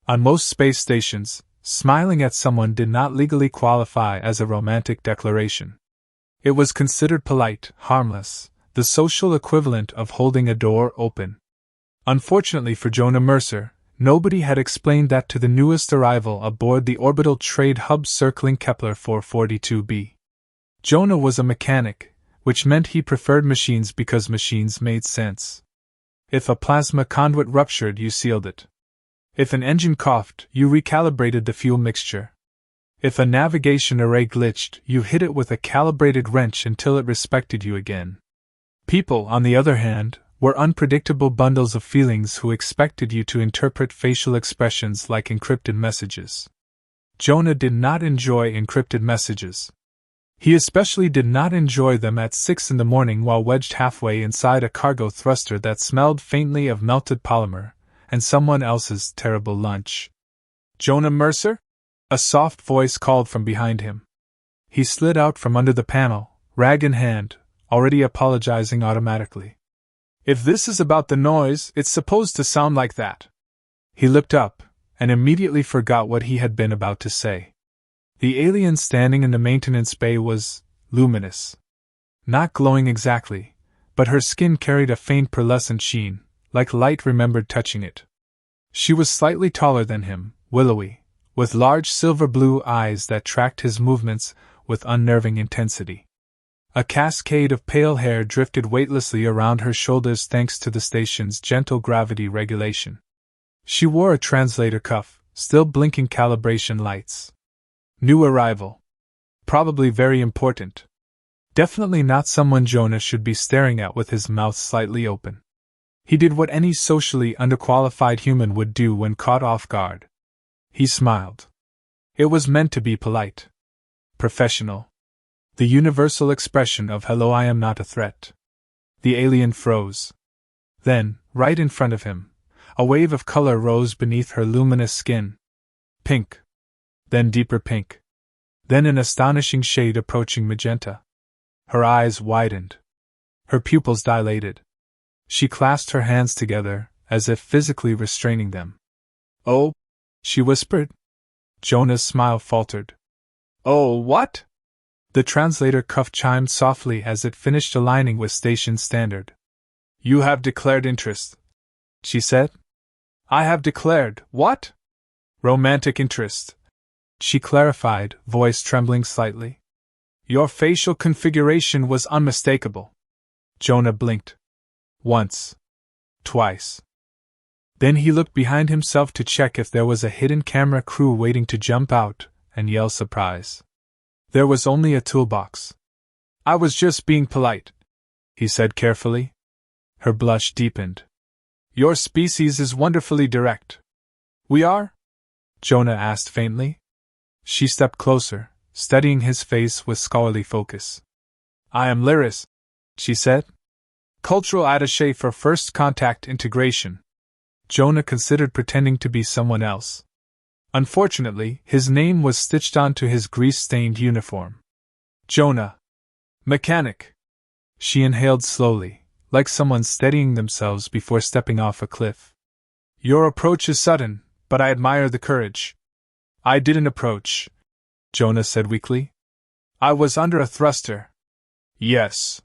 On most space stations, smiling at someone did not legally qualify as a romantic declaration. It was considered polite, harmless, the social equivalent of holding a door open. Unfortunately for Jonah Mercer, nobody had explained that to the newest arrival aboard the orbital trade hub circling Kepler 442b. Jonah was a mechanic, which meant he preferred machines because machines made sense. If a plasma conduit ruptured, you sealed it. If an engine coughed, you recalibrated the fuel mixture. If a navigation array glitched, you hit it with a calibrated wrench until it respected you again. People, on the other hand, were unpredictable bundles of feelings who expected you to interpret facial expressions like encrypted messages. Jonah did not enjoy encrypted messages. He especially did not enjoy them at 6 in the morning while wedged halfway inside a cargo thruster that smelled faintly of melted polymer and someone else's terrible lunch. "Jonah Mercer?" A soft voice called from behind him. He slid out from under the panel, rag in hand, already apologizing automatically. "If this is about the noise, it's supposed to sound like that." He looked up, and immediately forgot what he had been about to say. The alien standing in the maintenance bay was luminous. Not glowing exactly, but her skin carried a faint pearlescent sheen, like light remembered touching it. She was slightly taller than him, willowy, with large silver-blue eyes that tracked his movements with unnerving intensity. A cascade of pale hair drifted weightlessly around her shoulders thanks to the station's gentle gravity regulation. She wore a translator cuff, still blinking calibration lights. New arrival. Probably very important. Definitely not someone Jonah should be staring at with his mouth slightly open. He did what any socially underqualified human would do when caught off guard. He smiled. It was meant to be polite. Professional. The universal expression of "hello, I am not a threat." The alien froze. Then, right in front of him, a wave of color rose beneath her luminous skin. Pink. Then deeper pink. Then an astonishing shade approaching magenta. Her eyes widened. Her pupils dilated. She clasped her hands together, as if physically restraining them. "Oh," she whispered. Jonah's smile faltered. "Oh, what?" The translator cuff chimed softly as it finished aligning with station standard. "You have declared interest," she said. "I have declared, what?" "Romantic interest," she clarified, voice trembling slightly. "Your facial configuration was unmistakable." Jonah blinked. Once. Twice. Then he looked behind himself to check if there was a hidden camera crew waiting to jump out and yell surprise. There was only a toolbox. "I was just being polite," he said carefully. Her blush deepened. "Your species is wonderfully direct." "We are?" Jonah asked faintly. She stepped closer, studying his face with scholarly focus. "I am Lyris," she said. "Cultural attaché for First Contact Integration." Jonah considered pretending to be someone else. Unfortunately, his name was stitched onto his grease-stained uniform. "Jonah. Mechanic." She inhaled slowly, like someone steadying themselves before stepping off a cliff. "Your approach is sudden, but I admire the courage." "I didn't approach," Jonah said weakly. "I was under a thruster." "Yes.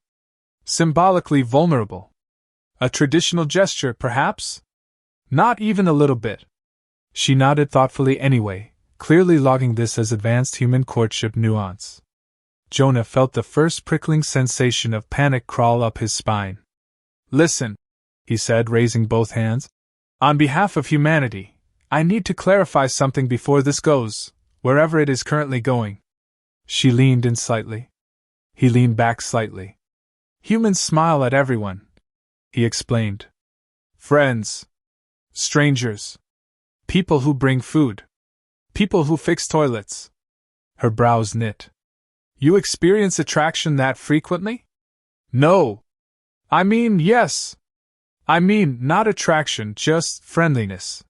Symbolically vulnerable. A traditional gesture, perhaps?" "Not even a little bit." She nodded thoughtfully anyway, clearly logging this as advanced human courtship nuance. Jonah felt the first prickling sensation of panic crawl up his spine. "Listen," he said, raising both hands. "On behalf of humanity, I need to clarify something before this goes, wherever it is currently going." She leaned in slightly. He leaned back slightly. "Humans smile at everyone," he explained. "Friends. Strangers. People who bring food. People who fix toilets." Her brows knit. "You experience attraction that frequently?" "No. I mean, yes. I mean, not attraction, just friendliness."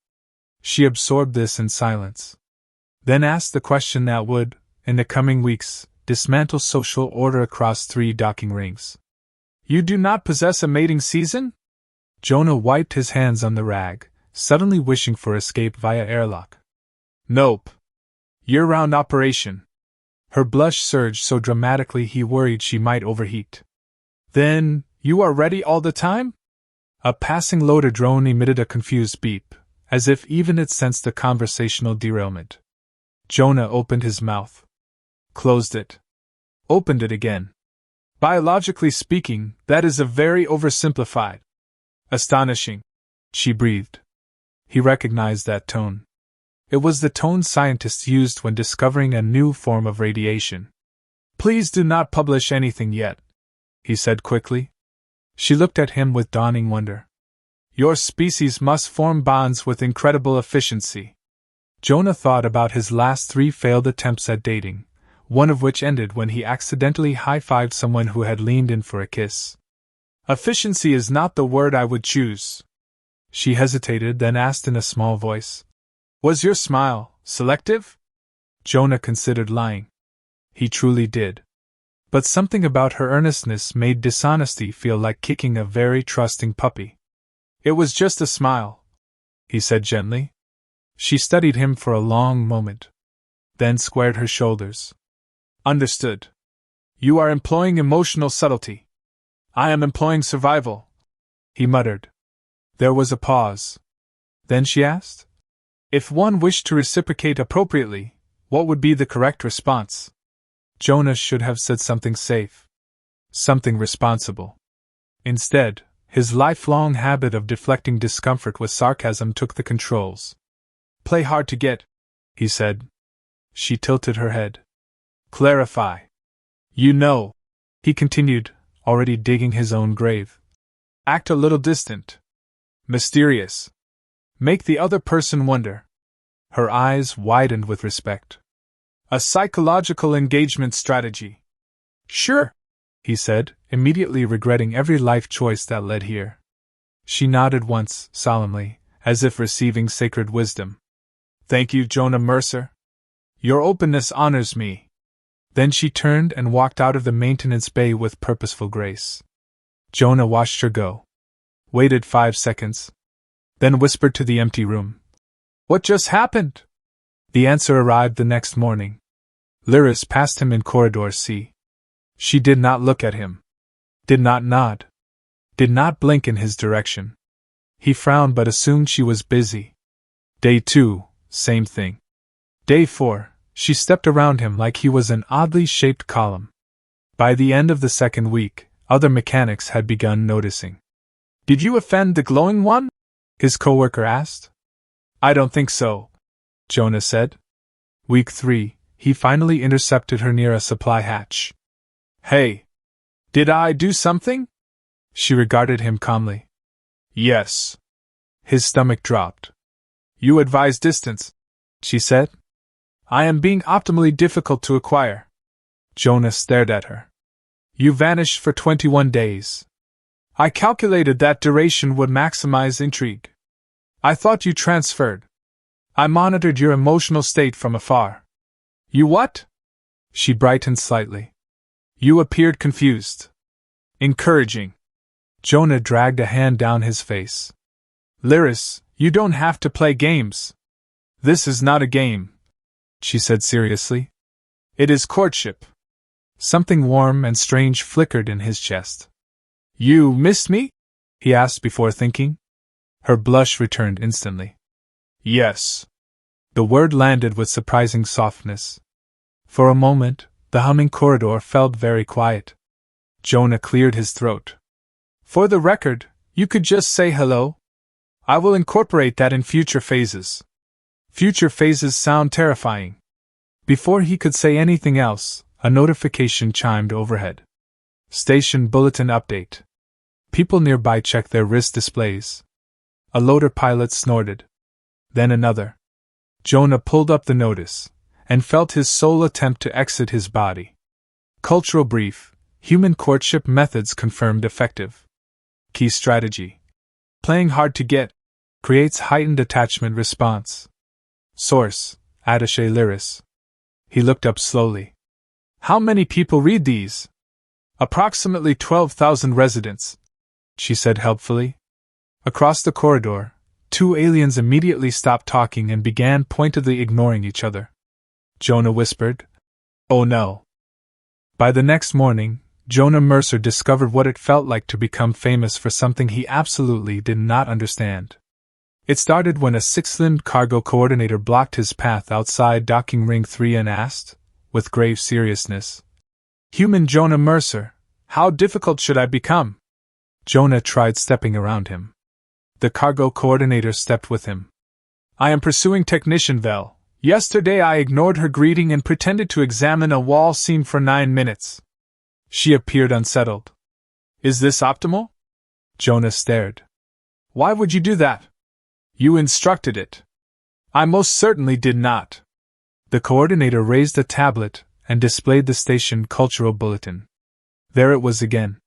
She absorbed this in silence. Then asked the question that would, in the coming weeks, dismantle social order across 3 docking rings. "You do not possess a mating season?" Jonah wiped his hands on the rag, suddenly wishing for escape via airlock. Nope. Year-round operation. Her blush surged so dramatically he worried she might overheat. Then, you are ready all the time? A passing loader drone emitted a confused beep, as if even it sensed the conversational derailment. Jonah opened his mouth. Closed it. Opened it again. Biologically speaking, that is a very oversimplified. Astonishing, she breathed. He recognized that tone. It was the tone scientists used when discovering a new form of radiation. Please do not publish anything yet, he said quickly. She looked at him with dawning wonder. Your species must form bonds with incredible efficiency. Jonah thought about his last 3 failed attempts at dating, one of which ended when he accidentally high-fived someone who had leaned in for a kiss. Efficiency is not the word I would choose. She hesitated, then asked in a small voice. Was your smile selective? Jonah considered lying. He truly did. But something about her earnestness made dishonesty feel like kicking a very trusting puppy. It was just a smile, he said gently. She studied him for a long moment, then squared her shoulders. Understood. You are employing emotional subtlety. I am employing survival, he muttered. There was a pause. Then she asked, if one wished to reciprocate appropriately, what would be the correct response? Jonah should have said something safe. Something responsible. Instead, his lifelong habit of deflecting discomfort with sarcasm took the controls. Play hard to get, he said. She tilted her head. Clarify. You know, he continued, already digging his own grave. Act a little distant. Mysterious. Make the other person wonder. Her eyes widened with respect. A psychological engagement strategy. Sure, he said, immediately regretting every life choice that led here. She nodded once, solemnly, as if receiving sacred wisdom. Thank you, Jonah Mercer. Your openness honors me. Then she turned and walked out of the maintenance bay with purposeful grace. Jonah watched her go. Waited 5 seconds. Then whispered to the empty room. What just happened? The answer arrived the next morning. Lyris passed him in corridor C. She did not look at him. Did not nod. Did not blink in his direction. He frowned but assumed she was busy. Day 2, same thing. Day 4, she stepped around him like he was an oddly shaped column. By the end of the 2nd week, other mechanics had begun noticing. Did you offend the glowing one? His coworker asked. I don't think so, Jonah said. Week 3, he finally intercepted her near a supply hatch. Hey! Did I do something? She regarded him calmly. Yes. His stomach dropped. You advise distance, she said. I am being optimally difficult to acquire. Jonah stared at her. You vanished for 21 days. I calculated that duration would maximize intrigue. I thought you transferred. I monitored your emotional state from afar. You what? She brightened slightly. You appeared confused. Encouraging. Jonah dragged a hand down his face. Lyris, you don't have to play games. This is not a game, she said seriously. It is courtship. Something warm and strange flickered in his chest. You missed me? He asked before thinking. Her blush returned instantly. Yes. The word landed with surprising softness. For a moment, the humming corridor felt very quiet. Jonah cleared his throat. For the record, you could just say hello. I will incorporate that in future phases. Future phases sound terrifying. Before he could say anything else, a notification chimed overhead. Station bulletin update. People nearby checked their wrist displays. A loader pilot snorted. Then another. Jonah pulled up the notice, and felt his soul attempt to exit his body. Cultural brief. Human courtship methods confirmed effective. Key strategy. Playing hard to get. Creates heightened attachment response. Source. Attaché Lyris. He looked up slowly. How many people read these? Approximately 12,000 residents, she said helpfully. Across the corridor, Two aliens immediately stopped talking and began pointedly ignoring each other. Jonah whispered, "Oh no." By the next morning, Jonah Mercer discovered what it felt like to become famous for something he absolutely did not understand. It started when a six-limbed cargo coordinator blocked his path outside docking ring 3 and asked, with grave seriousness, "Human Jonah Mercer, how difficult should I become?" Jonah tried stepping around him. The cargo coordinator stepped with him. "I am pursuing Technician Vel. Yesterday I ignored her greeting and pretended to examine a wall seam for 9 minutes. She appeared unsettled. Is this optimal?" Jonah stared. "Why would you do that? You instructed it." "I most certainly did not." The coordinator raised a tablet and displayed the station cultural bulletin. There it was again.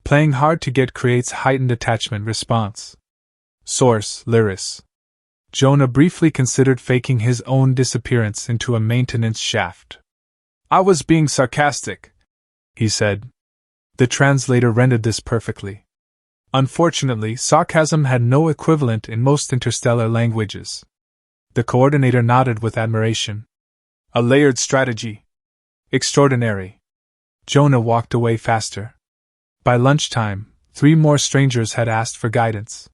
Playing hard to get creates heightened attachment response. Source: Lyris. Jonah briefly considered faking his own disappearance into a maintenance shaft. "I was being sarcastic," he said. The translator rendered this perfectly. Unfortunately, sarcasm had no equivalent in most interstellar languages. The coordinator nodded with admiration. "A layered strategy. Extraordinary." Jonah walked away faster. By lunchtime, 3 more strangers had asked for guidance.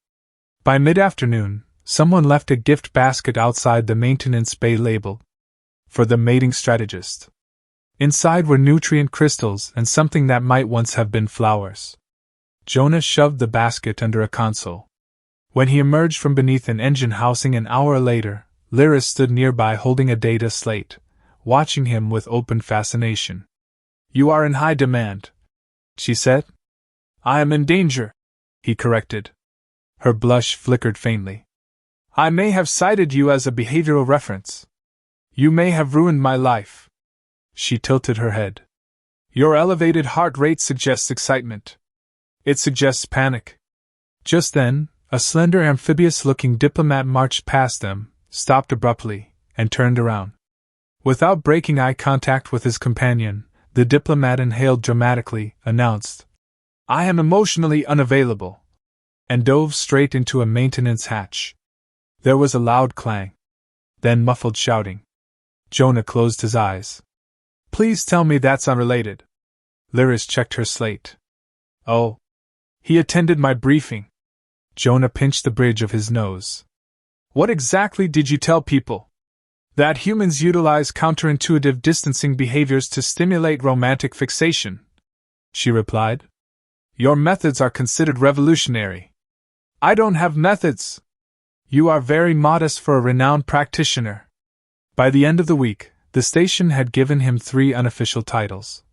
By mid-afternoon, someone left a gift basket outside the maintenance bay labeled, "For the mating strategist." Inside were nutrient crystals and something that might once have been flowers. Jonah shoved the basket under a console. When he emerged from beneath an engine housing an hour later, Lyris stood nearby holding a data slate, watching him with open fascination. "You are in high demand," she said. "I am in danger," he corrected. Her blush flickered faintly. "I may have cited you as a behavioral reference. You may have ruined my life." She tilted her head. "Your elevated heart rate suggests excitement. It suggests panic." Just then, a slender amphibious-looking diplomat marched past them, stopped abruptly, and turned around. Without breaking eye contact with his companion, the diplomat inhaled dramatically, announced, "I am emotionally unavailable," and dove straight into a maintenance hatch. There was a loud clang. Then muffled shouting. Jonah closed his eyes. "Please tell me that's unrelated." Lyris checked her slate. "Oh. He attended my briefing." Jonah pinched the bridge of his nose. "What exactly did you tell people?" "That humans utilize counterintuitive distancing behaviors to stimulate romantic fixation," she replied. "Your methods are considered revolutionary." "I don't have methods." "You are very modest for a renowned practitioner." By the end of the week, the station had given him 3 unofficial titles: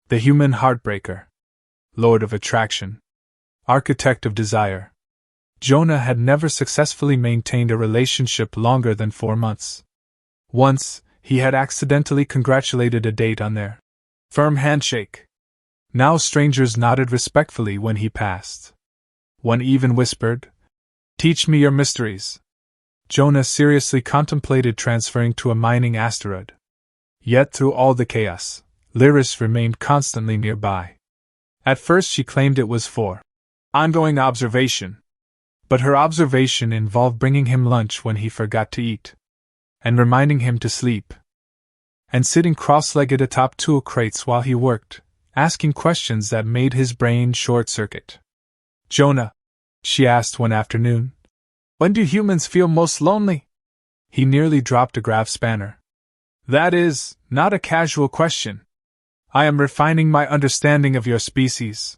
the Human Heartbreaker, Lord of Attraction, Architect of Desire. Jonah had never successfully maintained a relationship longer than 4 months. Once, he had accidentally congratulated a date on their firm handshake. Now strangers nodded respectfully when he passed. One even whispered, "Teach me your mysteries." Jonah seriously contemplated transferring to a mining asteroid. Yet through all the chaos, Lyris remained constantly nearby. At first she claimed it was for ongoing observation. But her observation involved bringing him lunch when he forgot to eat, and reminding him to sleep, and sitting cross-legged atop tool crates while he worked, asking questions that made his brain short-circuit. "Jonah," she asked one afternoon, "when do humans feel most lonely?" He nearly dropped a grav spanner. "That is, not a casual question. I am refining my understanding of your species."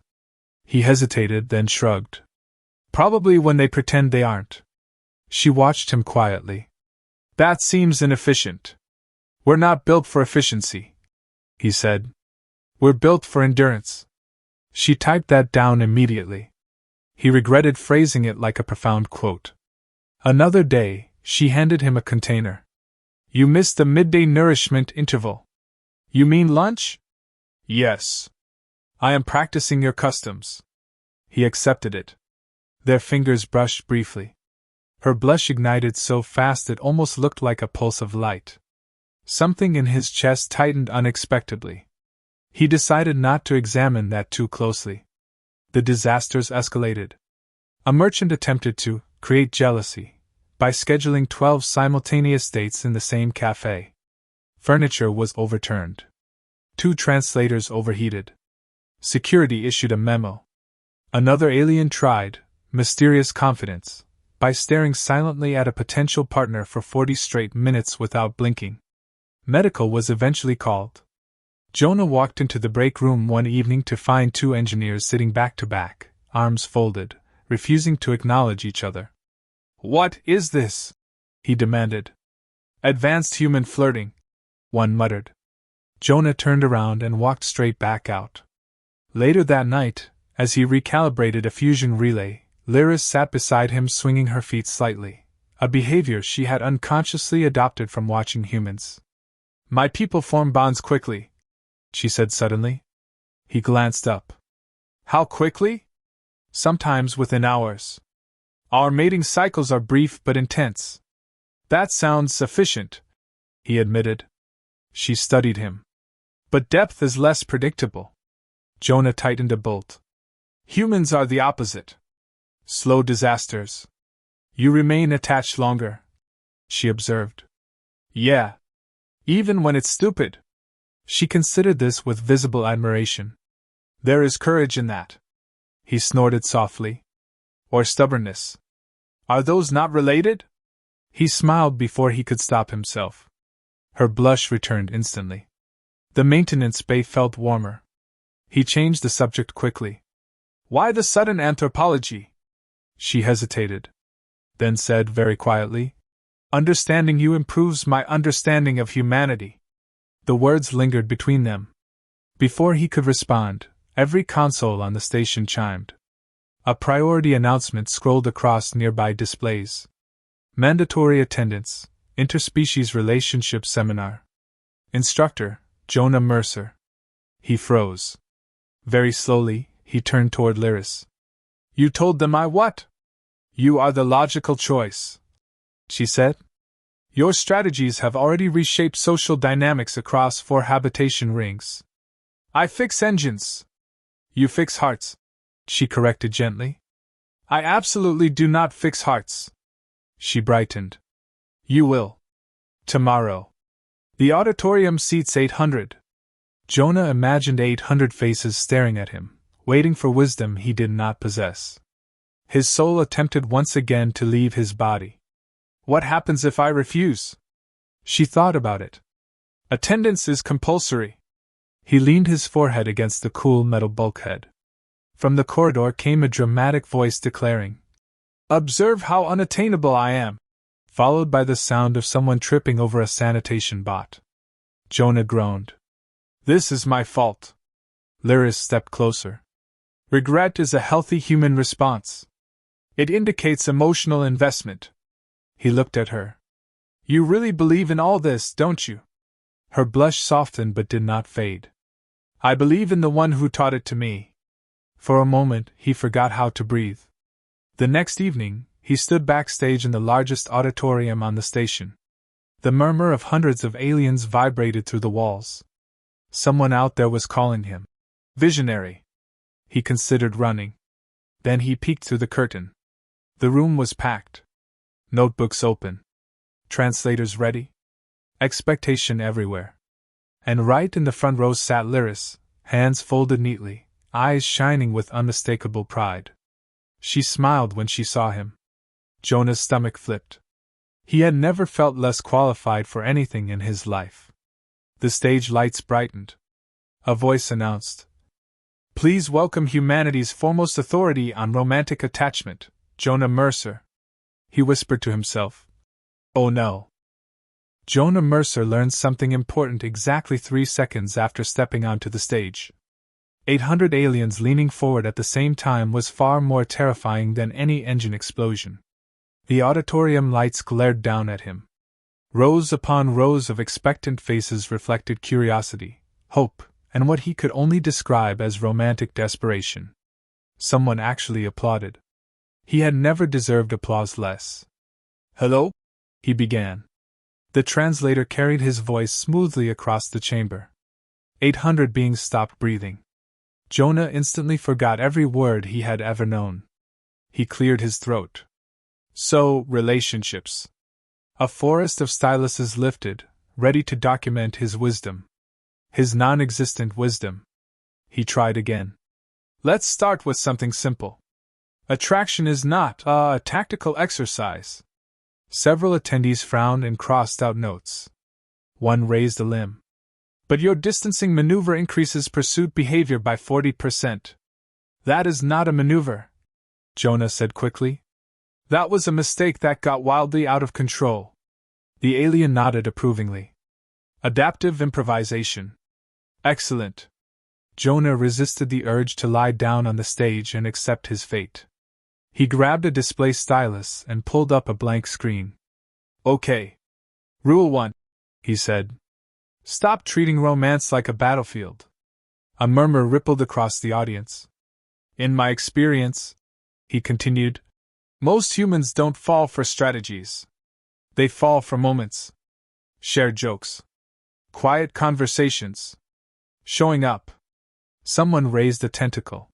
He hesitated, then shrugged. "Probably when they pretend they aren't." She watched him quietly. "That seems inefficient." "We're not built for efficiency," he said. "We're built for endurance." She typed that down immediately. He regretted phrasing it like a profound quote. Another day, she handed him a container. "You missed the midday nourishment interval." "You mean lunch?" "Yes. I am practicing your customs." He accepted it. Their fingers brushed briefly. Her blush ignited so fast it almost looked like a pulse of light. Something in his chest tightened unexpectedly. He decided not to examine that too closely. The disasters escalated. A merchant attempted to create jealousy, by scheduling 12 simultaneous dates in the same cafe. Furniture was overturned. 2 translators overheated. Security issued a memo. Another alien tried mysterious confidence by staring silently at a potential partner for 40 straight minutes without blinking. Medical was eventually called. Jonah walked into the break room one evening to find 2 engineers sitting back to back, arms folded, refusing to acknowledge each other. "What is this?" he demanded. "Advanced human flirting," one muttered. Jonah turned around and walked straight back out. Later that night, as he recalibrated a fusion relay, Lyris sat beside him swinging her feet slightly, a behavior she had unconsciously adopted from watching humans. "My people form bonds quickly," she said suddenly. He glanced up. "How quickly?" "Sometimes within hours. Our mating cycles are brief but intense." "That sounds sufficient," he admitted. She studied him. "But depth is less predictable." Jonah tightened a bolt. "Humans are the opposite. Slow disasters. You remain attached longer," she observed. "Yeah. Even when it's stupid." She considered this with visible admiration. "There is courage in that." He snorted softly. "Or stubbornness. Are those not related?" He smiled before he could stop himself. Her blush returned instantly. The maintenance bay felt warmer. He changed the subject quickly. "Why the sudden anthropology?" She hesitated. Then said very quietly, "Understanding you improves my understanding of humanity." The words lingered between them. Before he could respond, every console on the station chimed. A priority announcement scrolled across nearby displays. Mandatory attendance, interspecies relationship seminar. Instructor, Jonah Mercer. He froze. Very slowly, he turned toward Lyris. "You told them I what?" "You are the logical choice," she said. "Your strategies have already reshaped social dynamics across 4 habitation rings. I fix engines. You fix hearts," she corrected gently. "I absolutely do not fix hearts." She brightened. "You will. Tomorrow. The auditorium seats 800. Jonah imagined 800 faces staring at him, waiting for wisdom he did not possess. His soul attempted once again to leave his body. "What happens if I refuse?" She thought about it. "Attendance is compulsory." He leaned his forehead against the cool metal bulkhead. From the corridor came a dramatic voice declaring, "Observe how unattainable I am," followed by the sound of someone tripping over a sanitation bot. Jonah groaned. "This is my fault." Lyris stepped closer. "Regret is a healthy human response. It indicates emotional investment." He looked at her. "You really believe in all this, don't you?" Her blush softened but did not fade. "I believe in the one who taught it to me." For a moment, he forgot how to breathe. The next evening, he stood backstage in the largest auditorium on the station. The murmur of hundreds of aliens vibrated through the walls. Someone out there was calling him. Visionary. He considered running. Then he peeked through the curtain. The room was packed. Notebooks open. Translators ready. Expectation everywhere. And right in the front row sat Lyris, hands folded neatly, eyes shining with unmistakable pride. She smiled when she saw him. Jonah's stomach flipped. He had never felt less qualified for anything in his life. The stage lights brightened. A voice announced, "Please welcome humanity's foremost authority on romantic attachment, Jonah Mercer." He whispered to himself, "Oh no." Jonah Mercer learned something important exactly 3 seconds after stepping onto the stage. 800 aliens leaning forward at the same time was far more terrifying than any engine explosion. The auditorium lights glared down at him. Rows upon rows of expectant faces reflected curiosity, hope, and what he could only describe as romantic desperation. Someone actually applauded. He had never deserved applause less. "Hello?" he began. The translator carried his voice smoothly across the chamber. 800 beings stopped breathing. Jonah instantly forgot every word he had ever known. He cleared his throat. So, relationships. A forest of styluses lifted, ready to document his wisdom. His non-existent wisdom. He tried again. Let's start with something simple. Attraction is not a tactical exercise. Several attendees frowned and crossed out notes. One raised a limb. But your distancing maneuver increases pursuit behavior by 40%. That is not a maneuver, Jonah said quickly. That was a mistake that got wildly out of control. The alien nodded approvingly. Adaptive improvisation. Excellent. Jonah resisted the urge to lie down on the stage and accept his fate. He grabbed a display stylus and pulled up a blank screen. Okay. Rule 1, he said. Stop treating romance like a battlefield. A murmur rippled across the audience. In my experience, he continued, most humans don't fall for strategies. They fall for moments. Shared jokes. Quiet conversations. Showing up. Someone raised a tentacle.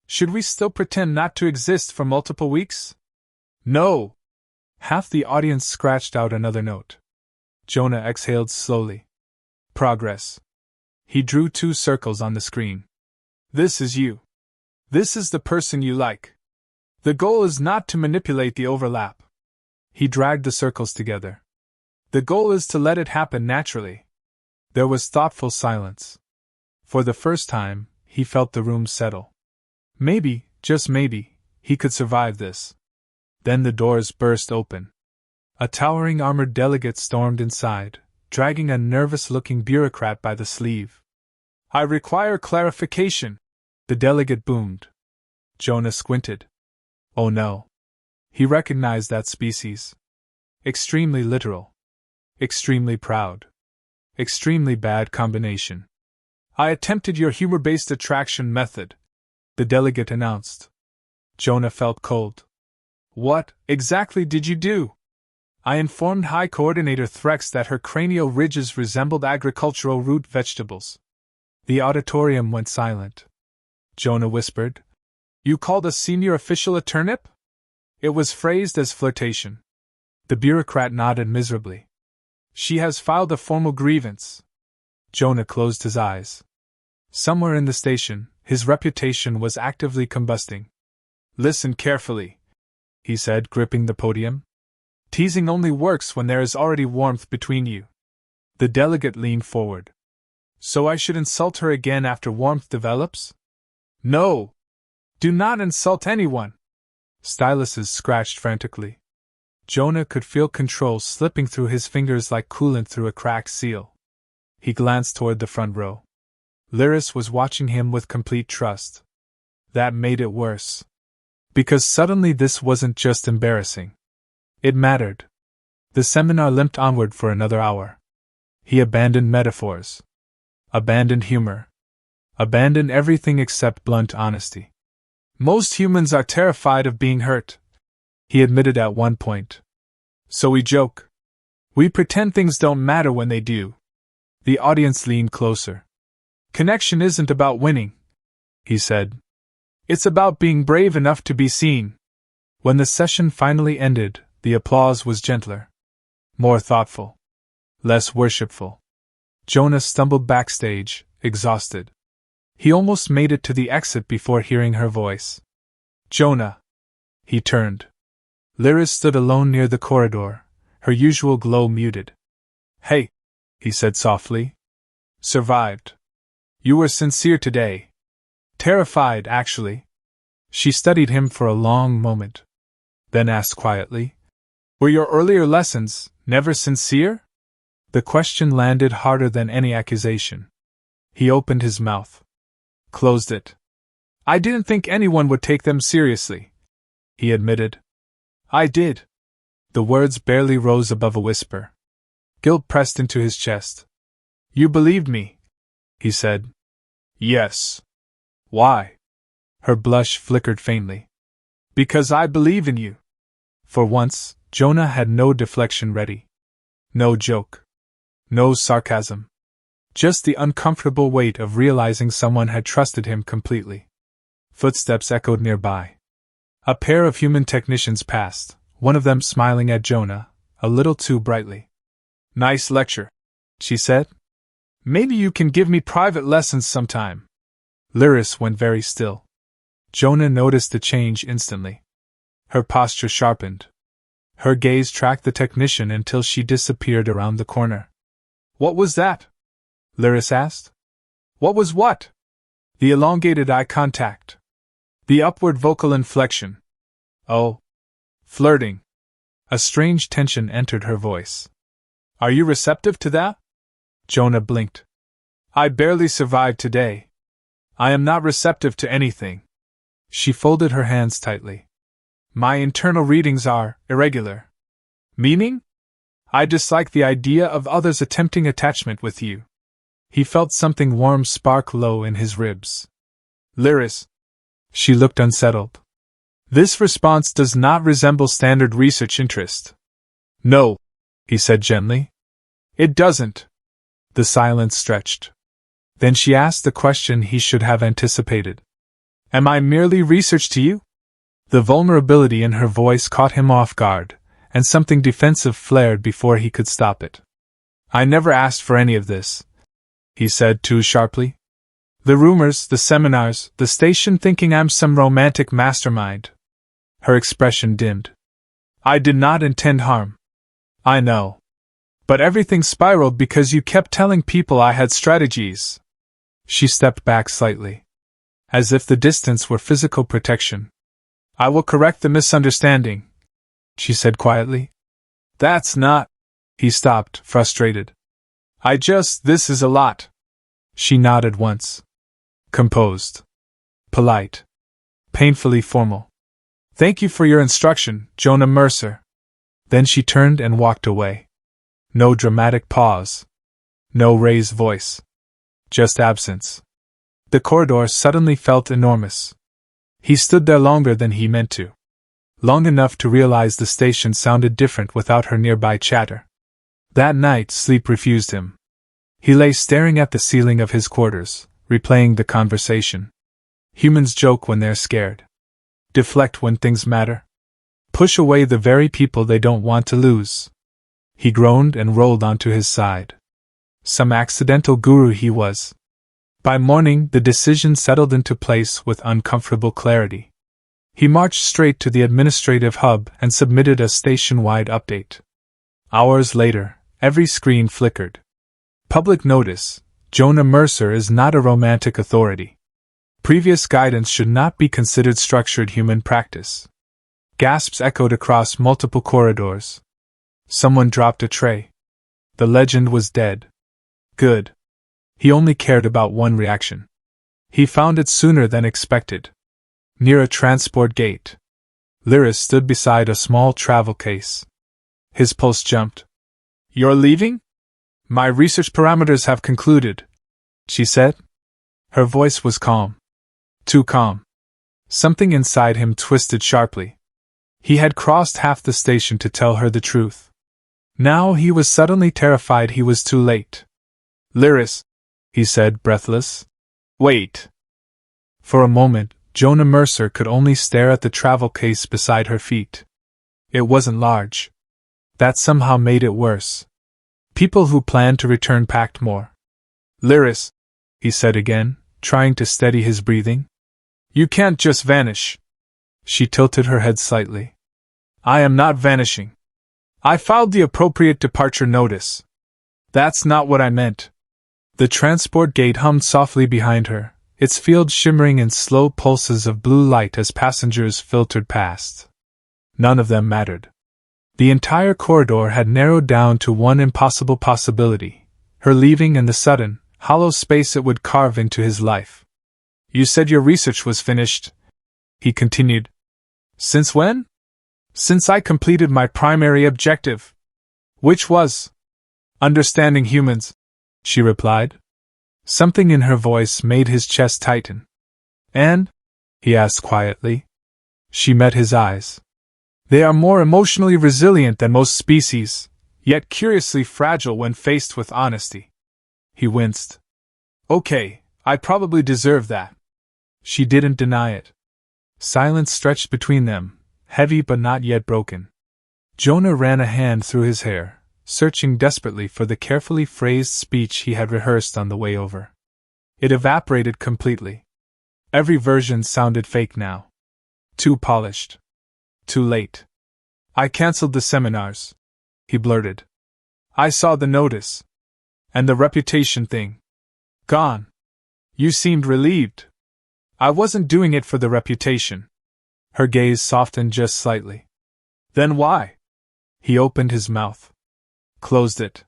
Should we still pretend not to exist for multiple weeks? No! Half the audience scratched out another note. Jonah exhaled slowly. Progress. He drew 2 circles on the screen. This is you. This is the person you like. The goal is not to manipulate the overlap. He dragged the circles together. The goal is to let it happen naturally. There was thoughtful silence. For the first time, he felt the room settle. Maybe, just maybe, he could survive this. Then the doors burst open. A towering armored delegate stormed inside, dragging a nervous-looking bureaucrat by the sleeve. I require clarification, the delegate boomed. Jonah squinted. Oh no. He recognized that species. Extremely literal. Extremely proud. Extremely bad combination. I attempted your humor-based attraction method, the delegate announced. Jonah felt cold. What exactly did you do? I informed High Coordinator Threx that her cranial ridges resembled agricultural root vegetables. The auditorium went silent. Jonah whispered, You called a senior official a turnip? It was phrased as flirtation. The bureaucrat nodded miserably. She has filed a formal grievance. Jonah closed his eyes. Somewhere in the station, his reputation was actively combusting. Listen carefully, he said, gripping the podium. Teasing only works when there is already warmth between you. The delegate leaned forward. So I should insult her again after warmth develops? No! Do not insult anyone! Styluses scratched frantically. Jonah could feel control slipping through his fingers like coolant through a cracked seal. He glanced toward the front row. Lyris was watching him with complete trust. That made it worse. Because suddenly this wasn't just embarrassing. It mattered. The seminar limped onward for another hour. He abandoned metaphors. Abandoned humor. Abandoned everything except blunt honesty. Most humans are terrified of being hurt, he admitted at one point. So we joke. We pretend things don't matter when they do. The audience leaned closer. Connection isn't about winning, he said. It's about being brave enough to be seen. When the session finally ended, the applause was gentler. More thoughtful. Less worshipful. Jonah stumbled backstage, exhausted. He almost made it to the exit before hearing her voice. Jonah. He turned. Lyris stood alone near the corridor, her usual glow muted. Hey, he said softly. Survived. You were sincere today. Terrified, actually. She studied him for a long moment. Then asked quietly, Were your earlier lessons never sincere? The question landed harder than any accusation. He opened his mouth. Closed it. I didn't think anyone would take them seriously, he admitted. I did. The words barely rose above a whisper. Guilt pressed into his chest. You believed me, he said. Yes. Why? Her blush flickered faintly. Because I believe in you. For once, Jonah had no deflection ready. No joke. No sarcasm. Just the uncomfortable weight of realizing someone had trusted him completely. Footsteps echoed nearby. A pair of human technicians passed, one of them smiling at Jonah, a little too brightly. "Nice lecture," she said. "Maybe you can give me private lessons sometime." Lyris went very still. Jonah noticed the change instantly. Her posture sharpened. Her gaze tracked the technician until she disappeared around the corner. "What was that?" Lyris asked. "What was what?" "The elongated eye contact. The upward vocal inflection." "Oh. Flirting." A strange tension entered her voice. "Are you receptive to that?" Jonah blinked. "I barely survived today. I am not receptive to anything." She folded her hands tightly. "My internal readings are irregular." "Meaning?" "I dislike the idea of others attempting attachment with you." He felt something warm spark low in his ribs. "Lyris." She looked unsettled. "This response does not resemble standard research interest." "No," he said gently. "It doesn't." The silence stretched. Then she asked the question he should have anticipated. "Am I merely research to you?" The vulnerability in her voice caught him off guard, and something defensive flared before he could stop it. "I never asked for any of this," he said too sharply. "The rumors, the seminars, the station thinking I'm some romantic mastermind." Her expression dimmed. "I did not intend harm. I know. But everything spiraled because you kept telling people I had strategies." She stepped back slightly, as if the distance were physical protection. "I will correct the misunderstanding," she said quietly. "That's not—" He stopped, frustrated. This is a lot." She nodded once. Composed. Polite. Painfully formal. "Thank you for your instruction, Jonah Mercer." Then she turned and walked away. No dramatic pause. No raised voice. Just absence. The corridor suddenly felt enormous. He stood there longer than he meant to. Long enough to realize the station sounded different without her nearby chatter. That night, sleep refused him. He lay staring at the ceiling of his quarters, replaying the conversation. Humans joke when they're scared. Deflect when things matter. Push away the very people they don't want to lose. He groaned and rolled onto his side. Some accidental guru he was. By morning, the decision settled into place with uncomfortable clarity. He marched straight to the administrative hub and submitted a station-wide update. Hours later, every screen flickered. Public notice: Jonah Mercer is not a romantic authority. Previous guidance should not be considered structured human practice. Gasps echoed across multiple corridors. Someone dropped a tray. The legend was dead. Good. He only cared about one reaction. He found it sooner than expected. Near a transport gate. Lyris stood beside a small travel case. His pulse jumped. "You're leaving?" "My research parameters have concluded," she said. Her voice was calm. Too calm. Something inside him twisted sharply. He had crossed half the station to tell her the truth. Now he was suddenly terrified he was too late. "Lyris," he said, breathless. "Wait." For a moment, Jonah Mercer could only stare at the travel case beside her feet. It wasn't large. That somehow made it worse. People who planned to return packed more. "Lyris," he said again, trying to steady his breathing. "You can't just vanish." She tilted her head slightly. "I am not vanishing. I filed the appropriate departure notice." "That's not what I meant." The transport gate hummed softly behind her, its field shimmering in slow pulses of blue light as passengers filtered past. None of them mattered. The entire corridor had narrowed down to one impossible possibility: her leaving and the sudden, hollow space it would carve into his life. "You said your research was finished," he continued. "Since when?" "Since I completed my primary objective." "Which was?" "Understanding humans," she replied. Something in her voice made his chest tighten. "And?" he asked quietly. She met his eyes. "They are more emotionally resilient than most species, yet curiously fragile when faced with honesty." He winced. "Okay, I probably deserve that." She didn't deny it. Silence stretched between them, heavy but not yet broken. Jonah ran a hand through his hair, searching desperately for the carefully phrased speech he had rehearsed on the way over. It evaporated completely. Every version sounded fake now. Too polished. Too late. I cancelled the seminars, he blurted. I saw the notice. And the reputation thing. Gone. You seemed relieved. I wasn't doing it for the reputation. Her gaze softened just slightly. Then why? He opened his mouth. Closed it.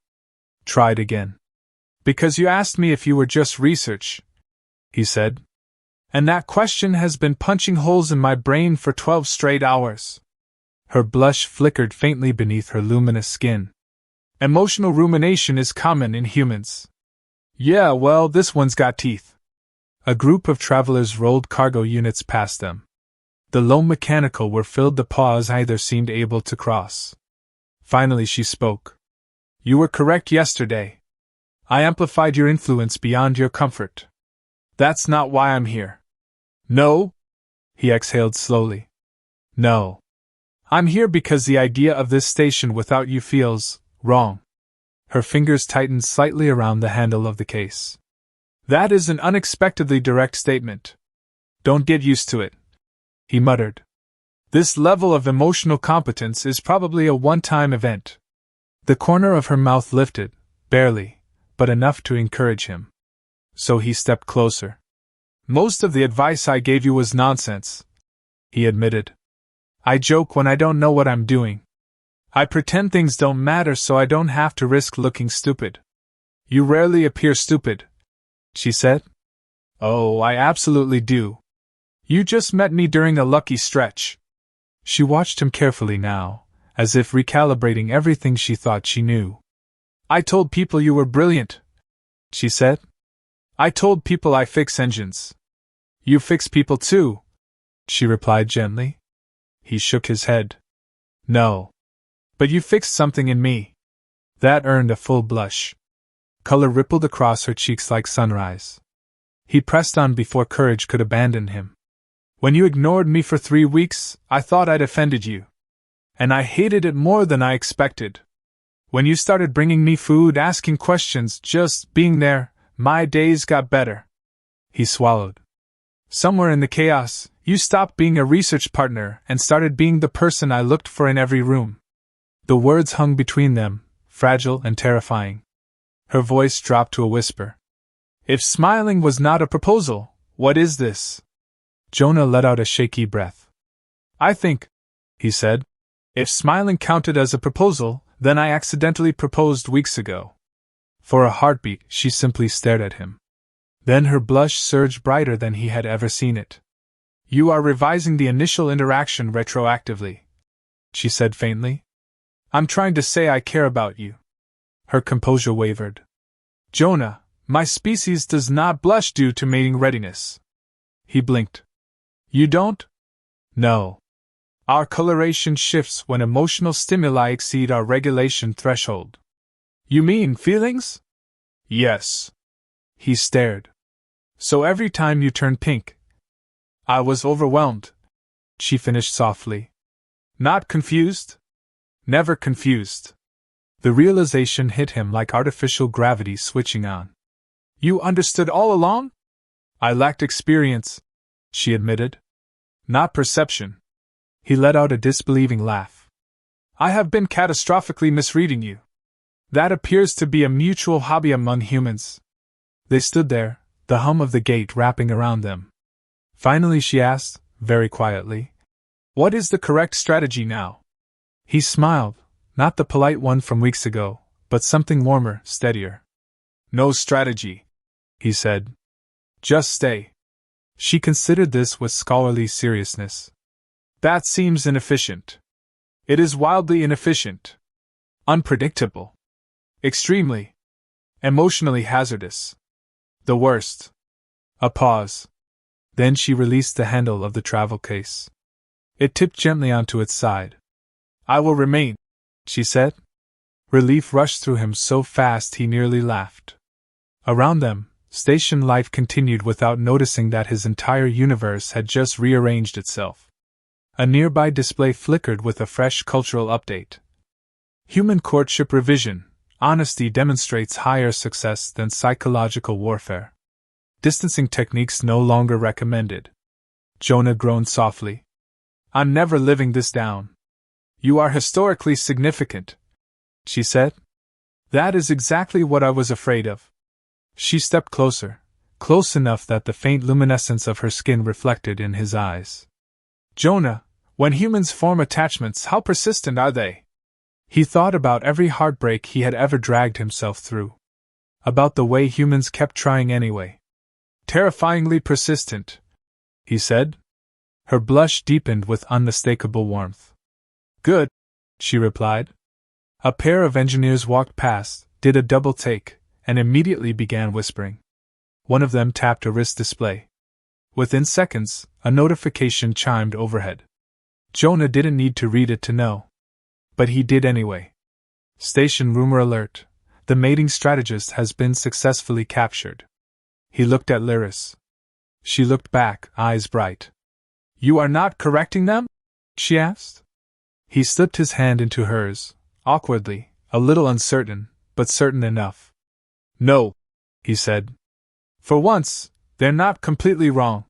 Tried again. Because you asked me if you were just research, he said. And that question has been punching holes in my brain for 12 straight hours. Her blush flickered faintly beneath her luminous skin. Emotional rumination is common in humans. Yeah, well, this one's got teeth. A group of travelers rolled cargo units past them. The low mechanical were filled, the pause either seemed able to cross. Finally she spoke. You were correct yesterday. I amplified your influence beyond your comfort. That's not why I'm here. No? He exhaled slowly. No. I'm here because the idea of this station without you feels wrong. Her fingers tightened slightly around the handle of the case. That is an unexpectedly direct statement. Don't get used to it, he muttered. This level of emotional competence is probably a one-time event. The corner of her mouth lifted, barely, but enough to encourage him. So he stepped closer. Most of the advice I gave you was nonsense, he admitted. I joke when I don't know what I'm doing. I pretend things don't matter so I don't have to risk looking stupid. You rarely appear stupid, she said. Oh, I absolutely do. You just met me during a lucky stretch. She watched him carefully now, as if recalibrating everything she thought she knew. I told people you were brilliant, she said. I told people I fix engines. You fix people too, she replied gently. He shook his head. No. But you fixed something in me. That earned a full blush. Color rippled across her cheeks like sunrise. He pressed on before courage could abandon him. When you ignored me for 3 weeks, I thought I'd offended you. And I hated it more than I expected. When you started bringing me food, asking questions, just being there, my days got better. He swallowed. Somewhere in the chaos, you stopped being a research partner and started being the person I looked for in every room. The words hung between them, fragile and terrifying. Her voice dropped to a whisper. If smiling was not a proposal, what is this? Jonah let out a shaky breath. I think, he said, if smiling counted as a proposal, then I accidentally proposed weeks ago. For a heartbeat, she simply stared at him. Then her blush surged brighter than he had ever seen it. You are revising the initial interaction retroactively, she said faintly. I'm trying to say I care about you. Her composure wavered. Jonah, my species does not blush due to mating readiness. He blinked. You don't? No. Our coloration shifts when emotional stimuli exceed our regulation threshold. You mean feelings? Yes. He stared. So every time you turn pink. I was overwhelmed, she finished softly. Not confused? Never confused. The realization hit him like artificial gravity switching on. You understood all along? I lacked experience, she admitted. Not perception. He let out a disbelieving laugh. I have been catastrophically misreading you. That appears to be a mutual hobby among humans. They stood there, the hum of the gate wrapping around them. Finally she asked, very quietly, what is the correct strategy now? He smiled, not the polite one from weeks ago, but something warmer, steadier. No strategy, he said. Just stay. She considered this with scholarly seriousness. That seems inefficient. It is wildly inefficient. Unpredictable. Extremely. Emotionally hazardous. The worst. A pause. Then she released the handle of the travel case. It tipped gently onto its side. I will remain, she said. Relief rushed through him so fast he nearly laughed. Around them, station life continued without noticing that his entire universe had just rearranged itself. A nearby display flickered with a fresh cultural update. Human courtship revision. Honesty demonstrates higher success than psychological warfare. Distancing techniques no longer recommended. Jonah groaned softly. I'm never living this down. You are historically significant, she said. That is exactly what I was afraid of. She stepped closer, close enough that the faint luminescence of her skin reflected in his eyes. Jonah, when humans form attachments, how persistent are they? He thought about every heartbreak he had ever dragged himself through. About the way humans kept trying anyway. Terrifyingly persistent, he said. Her blush deepened with unmistakable warmth. Good, she replied. A pair of engineers walked past, did a double take, and immediately began whispering. One of them tapped a wrist display. Within seconds, a notification chimed overhead. Jonah didn't need to read it to know. But he did anyway. Station rumor alert. The mating strategist has been successfully captured. He looked at Lyris. She looked back, eyes bright. You are not correcting them? She asked. He slipped his hand into hers, awkwardly, a little uncertain, but certain enough. No, he said. For once, they're not completely wrong.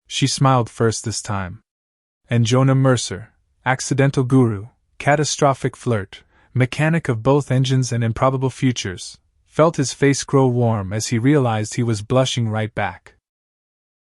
She smiled first this time. And Jonah Mercer, accidental guru, catastrophic flirt, mechanic of both engines and improbable futures, felt his face grow warm as he realized he was blushing right back.